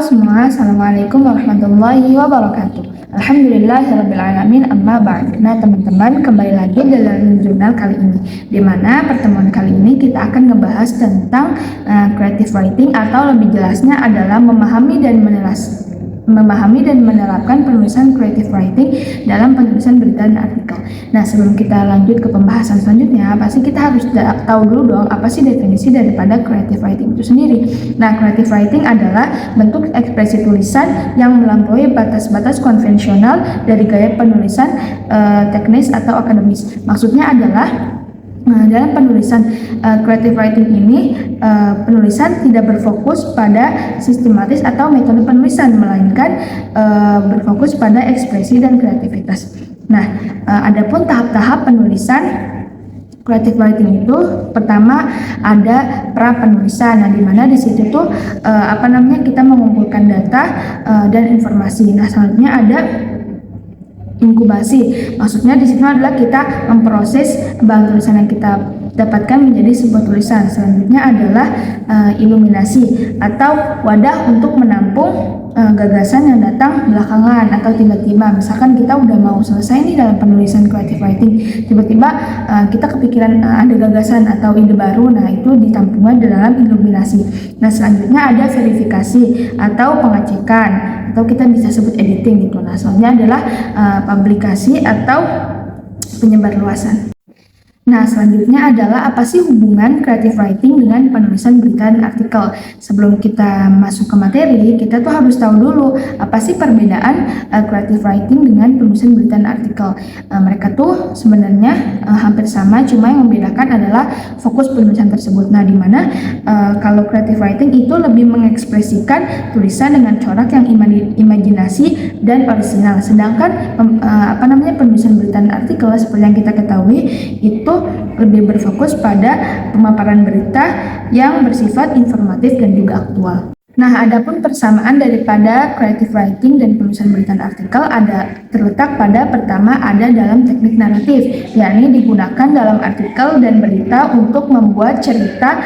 semua, Assalamualaikum warahmatullahi wabarakatuh. Alhamdulillahirrabbilalamin, amma ba'd. Nah teman-teman, kembali lagi dalam jurnal kali ini, di mana pertemuan kali ini kita akan ngebahas tentang creative writing, atau lebih jelasnya adalah memahami dan menerapkan penulisan creative writing dalam penulisan berita dan artikel. Nah, sebelum kita lanjut ke pembahasan selanjutnya, pasti kita harus tahu dulu dong apa sih definisi daripada creative writing itu sendiri. Nah, creative writing adalah bentuk ekspresi tulisan yang melampaui batas-batas konvensional dari gaya penulisan teknis atau akademis. Maksudnya adalah dalam penulisan creative writing ini, penulisan tidak berfokus pada sistematis atau metode penulisan, melainkan berfokus pada ekspresi dan kreativitas. Nah, adapun tahap-tahap penulisan creative writing itu, pertama ada pra penulisan. Nah, di mana di situ tuh kita mengumpulkan data dan informasi. Nah, selanjutnya ada inkubasi. Maksudnya di situ adalah kita memproses bahan tulisan yang kita dapatkan menjadi sebuah tulisan. Selanjutnya adalah iluminasi atau wadah untuk menampung gagasan yang datang belakangan atau tiba-tiba. Misalkan kita udah mau selesai nih dalam penulisan creative writing, tiba-tiba kita kepikiran ada gagasan atau ide baru. Nah, itu ditampungkan dalam iluminasi. Nah, selanjutnya ada verifikasi atau pengecekan, atau kita bisa sebut editing gitu. Nah, selanjutnya adalah publikasi atau penyebarluasan. Nah, selanjutnya adalah apa sih hubungan creative writing dengan penulisan berita dan artikel. Sebelum kita masuk ke materi, kita tuh harus tahu dulu apa sih perbedaan creative writing dengan penulisan berita dan artikel. Mereka tuh sebenarnya hampir sama, cuma yang membedakan adalah fokus penulisan tersebut. Nah, dimana kalau creative writing itu lebih mengekspresikan tulisan dengan corak yang imajinasi dan orisinal, sedangkan penulisan berita dan artikel seperti yang kita ketahui itu lebih berfokus pada pemaparan berita yang bersifat informatif dan juga aktual. Nah, adapun persamaan daripada creative writing dan penulisan berita dan artikel terletak pada pertama ada dalam teknik naratif, yakni digunakan dalam artikel dan berita untuk membuat cerita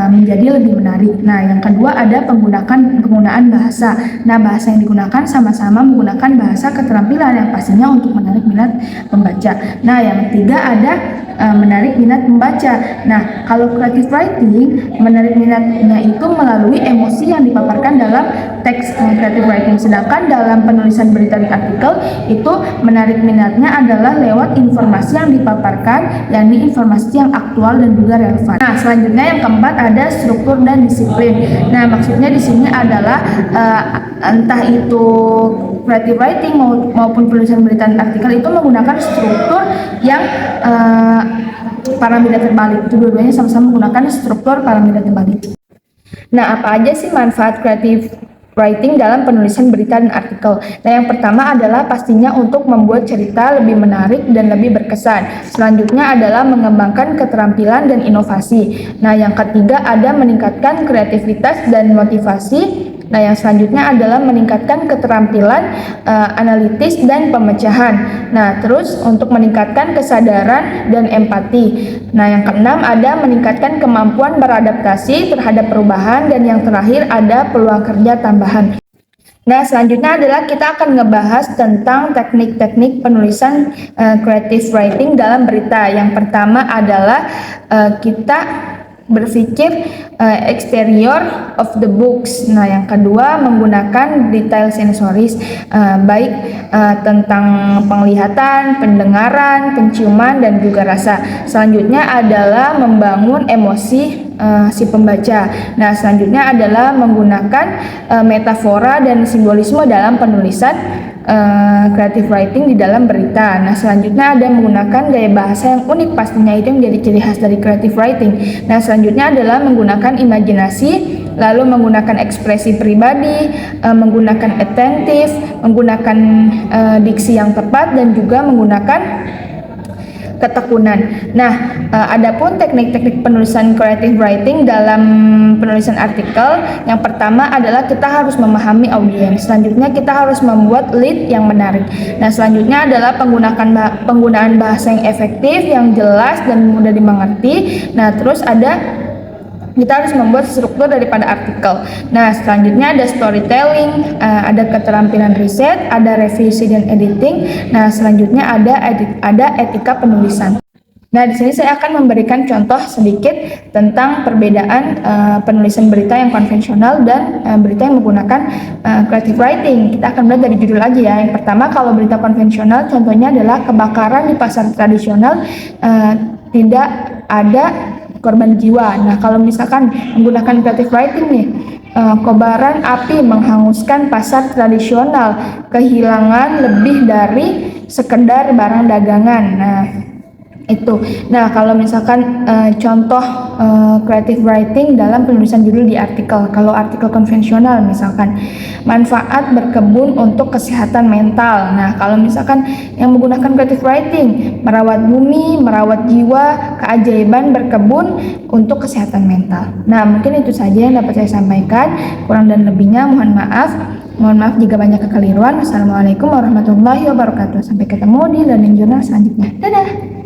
menjadi lebih menarik. Nah, yang kedua ada penggunaan bahasa. Nah, bahasa yang digunakan sama-sama menggunakan bahasa keterampilan yang pastinya untuk menarik minat pembaca. Nah, yang ketiga ada menarik minat membaca. Nah, kalau creative writing, menarik minatnya itu melalui emosi yang dipaparkan dalam teks creative writing, sedangkan dalam penulisan berita dan artikel itu menarik minatnya adalah lewat informasi yang dipaparkan, yakni informasi yang aktual dan juga relevan. Nah, selanjutnya yang keempat ada struktur dan disiplin. Nah, maksudnya di sini adalah entah itu creative writing maupun penulisan berita dan artikel itu menggunakan struktur yang piramida terbalik. Itu dua-duanya sama-sama menggunakan struktur piramida terbalik. Nah, apa aja sih manfaat creative writing dalam penulisan berita dan artikel? Nah, yang pertama adalah pastinya untuk membuat cerita lebih menarik dan lebih berkesan. Selanjutnya adalah mengembangkan keterampilan dan inovasi. Nah, yang ketiga ada meningkatkan kreativitas dan motivasi. Nah, yang selanjutnya adalah meningkatkan keterampilan analitis dan pemecahan. Nah, terus untuk meningkatkan kesadaran dan empati. Nah, yang keenam ada meningkatkan kemampuan beradaptasi terhadap perubahan, dan yang terakhir ada peluang kerja tambahan. Nah, selanjutnya adalah kita akan ngebahas tentang teknik-teknik penulisan creative writing dalam berita. Yang pertama adalah kita berpikir exterior of the books. Nah, yang kedua menggunakan detail sensoris, baik tentang penglihatan, pendengaran, penciuman, dan juga rasa. Selanjutnya adalah membangun emosi si pembaca. Nah, selanjutnya adalah menggunakan metafora dan simbolisme dalam penulisan creative writing di dalam berita. Nah, selanjutnya ada menggunakan gaya bahasa yang unik, pastinya itu yang jadi ciri khas dari creative writing. Nah, selanjutnya adalah menggunakan imajinasi, lalu menggunakan ekspresi pribadi, menggunakan attentive, menggunakan diksi yang tepat, dan juga menggunakan ketekunan. Nah, adapun teknik-teknik penulisan creative writing dalam penulisan artikel, yang pertama adalah kita harus memahami audiens. Selanjutnya kita harus membuat lead yang menarik. Nah, selanjutnya adalah penggunaan bahasa yang efektif, yang jelas dan mudah dimengerti. Nah, terus ada kita harus membuat struktur daripada artikel. Nah, selanjutnya ada storytelling, ada keterampilan riset, ada revisi dan editing. Nah, selanjutnya ada etika penulisan. Nah, di sini saya akan memberikan contoh sedikit tentang perbedaan penulisan berita yang konvensional dan berita yang menggunakan creative writing. Kita akan melihat dari judul aja ya. Yang pertama, kalau berita konvensional contohnya adalah kebakaran di pasar tradisional, tidak ada korban jiwa. Nah, kalau misalkan menggunakan creative writing nih, kobaran api menghanguskan pasar tradisional, kehilangan lebih dari sekedar barang dagangan. Nah, itu. Nah, kalau misalkan contoh creative writing dalam penulisan judul di artikel. Kalau artikel konvensional misalkan manfaat berkebun untuk kesehatan mental. Nah, kalau misalkan yang menggunakan creative writing, merawat bumi, merawat jiwa, keajaiban berkebun untuk kesehatan mental. Nah, mungkin itu saja yang dapat saya sampaikan. Kurang dan lebihnya mohon maaf. Mohon maaf jika banyak kekeliruan. Wassalamualaikum warahmatullahi wabarakatuh. Sampai ketemu di learning journal selanjutnya. Dadah.